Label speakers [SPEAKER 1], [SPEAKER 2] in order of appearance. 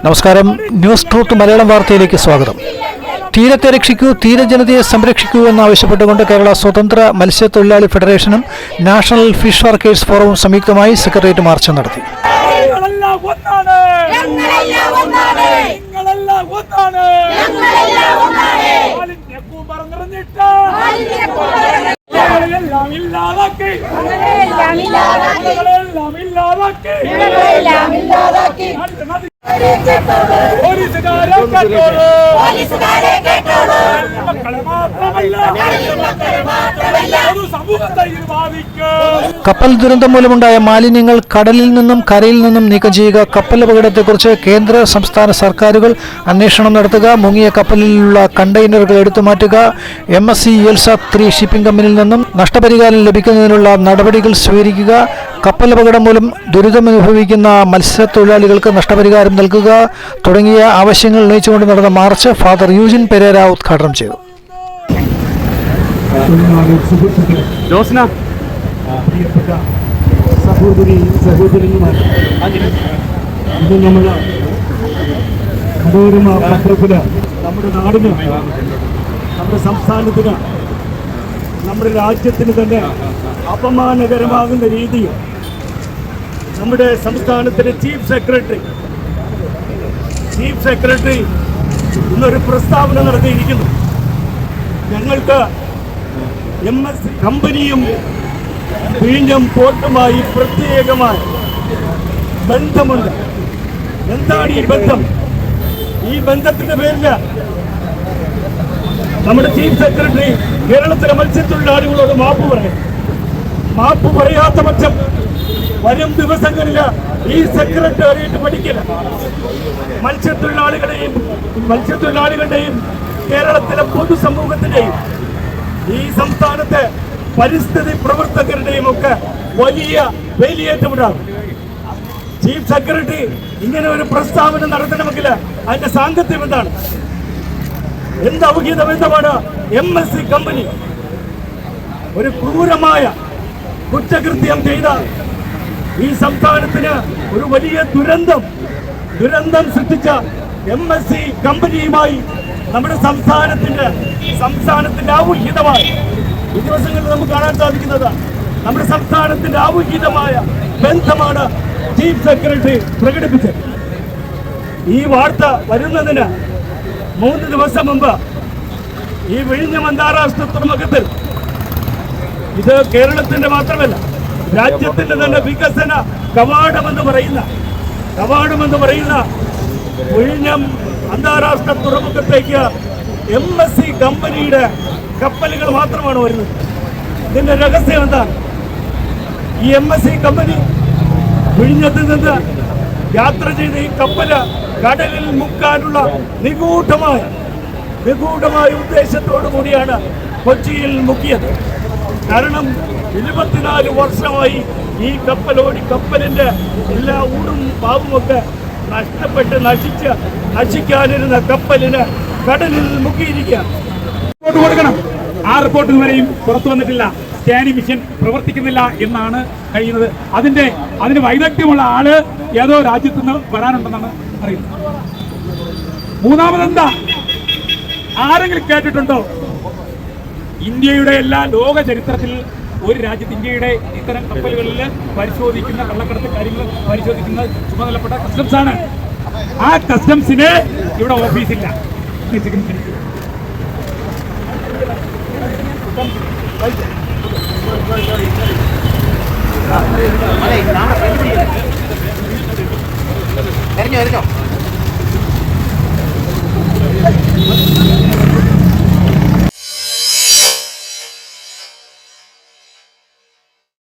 [SPEAKER 1] നമസ്കാരം. News truth Malayalam വാർത്തയിലേക്ക് സ്വാഗതം. തീരത്തെ രക്ഷിക്കൂ, തീരജനതയെ സംരക്ഷിക്കൂ എന്നാവശ്യപ്പെട്ടുകൊണ്ട് കേരള സ്വതന്ത്ര മത്സ്യത്തൊഴിലാളി ഫെഡറേഷനും നാഷണൽ ഫിഷ് വർക്കേഴ്സ് ഫോറവും സംയുക്തമായി സെക്രട്ടേറിയറ്റ് മാർച്ച് നടത്തി. കപ്പൽ ദുരന്തം മൂലമുണ്ടായ മാലിന്യങ്ങൾ കടലിൽ നിന്നും കരയിൽ നിന്നും നീക്കം ചെയ്യുക, കപ്പൽ അപകടത്തെക്കുറിച്ച് കേന്ദ്ര സംസ്ഥാന സർക്കാരുകൾ അന്വേഷണം നടത്തുക, മുങ്ങിയ കപ്പലിലുള്ള കണ്ടെയ്നറുകൾ എടുത്തുമാറ്റുക, MSC എൽസ 3 ഷിപ്പിംഗ് കമ്പനിയിൽ നിന്നും നഷ്ടപരിഹാരം ലഭിക്കുന്നതിനുള്ള നടപടികൾ സ്വീകരിക്കുക, കപ്പലപകടം മൂലം ദുരിതമനുഭവിക്കുന്ന മത്സ്യത്തൊഴിലാളികൾക്ക് നഷ്ടപരിഹാരം നൽകുക തുടങ്ങിയ ആവശ്യങ്ങൾ ഉന്നയിച്ചുകൊണ്ട് നടന്ന മാർച്ച് ഫാദർ യൂജിൻ പെരേര ഉദ്ഘാടനം ചെയ്തു.
[SPEAKER 2] നമ്മുടെ നാടിന്, നമ്മുടെ സംസ്ഥാനത്തിന്, നമ്മുടെ രാജ്യത്തിന് തന്നെ അപമാനകരമാകുന്ന രീതിയിൽ നമ്മുടെ സംസ്ഥാനത്തിലെ ചീഫ് സെക്രട്ടറി ഇന്നൊരു പ്രസ്താവന നടത്തിയിരിക്കുന്നു. ഞങ്ങൾക്ക് MSC കമ്പനിയും വിഴിഞ്ഞം പോർട്ടുമായി പ്രത്യേകമായ ബന്ധമുണ്ട്. എന്താണ് ഈ ബന്ധം? ഈ ബന്ധത്തിന്റെ പേരിൽ നമ്മുടെ ചീഫ് സെക്രട്ടറി കേരളത്തിലെ മത്സ്യത്തൊഴിലാളികളോട് മാപ്പ് പറയാത്ത പക്ഷം വരും ദിവസങ്ങളിൽ ഈ സെക്രട്ടേറിയറ്റ് പഠിക്കില്ല. മത്സ്യത്തൊഴിലാളികളുടെയും കേരളത്തിലെ പൊതുസമൂഹത്തിന്റെയും ഈ സംസ്ഥാനത്തെ പരിസ്ഥിതി പ്രവർത്തകരുടെയും ഒക്കെ വലിയ വേലിയേറ്റമുണ്ടാകും. ചീഫ് സെക്രട്ടറി ഇങ്ങനെ ഒരു പ്രസ്താവന നടത്തണമെങ്കിൽ അതിന്റെ സാങ്കത്യം എന്താണ്? എന്ത് ഔദ്യോഗിക ബന്ധമാണ്? MSC കമ്പനി ഒരു ക്രൂരമായ കുറ്റകൃത്യം ചെയ്ത ഈ സംസ്ഥാനത്തിന് ഒരു വലിയ ദുരന്തം സൃഷ്ടിച്ച MSC കമ്പനിയുമായി നമ്മുടെ സംസ്ഥാനത്തിന്റെ ഔദ്യോഗികമായ ഈ ദിവസങ്ങളിൽ നമുക്ക് കാണാൻ സാധിക്കുന്നത് നമ്മുടെ സംസ്ഥാനത്തിന്റെ ഔദ്യോഗികമായ ബന്ധമാണ് ചീഫ് സെക്രട്ടറി പ്രകടിപ്പിച്ചത്. ഈ വാർത്ത വരുന്നതിന് 3 ദിവസം മുമ്പ് ഈ വിഴിഞ്ഞം അന്താരാഷ്ട്ര തുറമുഖത്തിൽ, ഇത് കേരളത്തിന്റെ മാത്രമല്ല രാജ്യത്തിന്റെ തന്നെ വികസന കവാടമെന്ന് പറയുന്ന വിഴിഞ്ഞം അന്താരാഷ്ട്ര തുറമുഖത്തേക്ക് MSC കമ്പനിയുടെ കപ്പലുകൾ മാത്രമാണ് വരുന്നത്. ഇതിന്റെ രഹസ്യം എന്താണ്? ഈ MSC കമ്പനി വിഴിഞ്ഞത്തിൽ നിന്ന് യാത്ര ചെയ്ത ഈ കപ്പല് കടലിൽ മുക്കാനുള്ള നിഗൂഢമായ ഉദ്ദേശത്തോടു കൂടിയാണ് കൊച്ചിയിൽ മുക്കിയത്. കാരണം 24 വർഷമായി ഈ കപ്പലിന്റെ എല്ലാ ഊടും പാവുമൊക്കെ നഷ്ടപ്പെട്ട് നശിക്കാനിരുന്ന കപ്പലിന് കടലിൽ മുക്കിയിരിക്കുകയാണ്.
[SPEAKER 3] റിപ്പോർട്ട് കൊടുക്കണം. ആ റിപ്പോർട്ട് ഇതുവരെയും പുറത്തു വന്നിട്ടില്ല. സ്കാനിംഗ് മിഷൻ പ്രവർത്തിക്കുന്നില്ല എന്നാണ് കഴിയുന്നത്. അതിന് വൈദഗ്ധ്യമുള്ള ആള് ഏതോ രാജ്യത്ത് നിന്ന് വരാനുണ്ടെന്നാണ് അറിയുന്നത്. മൂന്നാമതെന്താ, ആരെങ്കിലും കേട്ടിട്ടുണ്ടോ ഇന്ത്യയുടെ എല്ലാ ലോക ചരിത്രത്തിൽ ഒരു രാജ്യത്ത് ഇന്ത്യയുടെ ഇത്തരം കപ്പലുകളിൽ പരിശോധിക്കുന്ന കള്ളക്കടത്ത് കാര്യങ്ങൾ പരിശോധിക്കുന്ന ചുമതലപ്പെട്ട കസ്റ്റംസ് ആണ്. ആ കസ്റ്റംസിന് ഇവിടെ ഓഫീസില്ല.
[SPEAKER 4] എറിഞ്ഞോ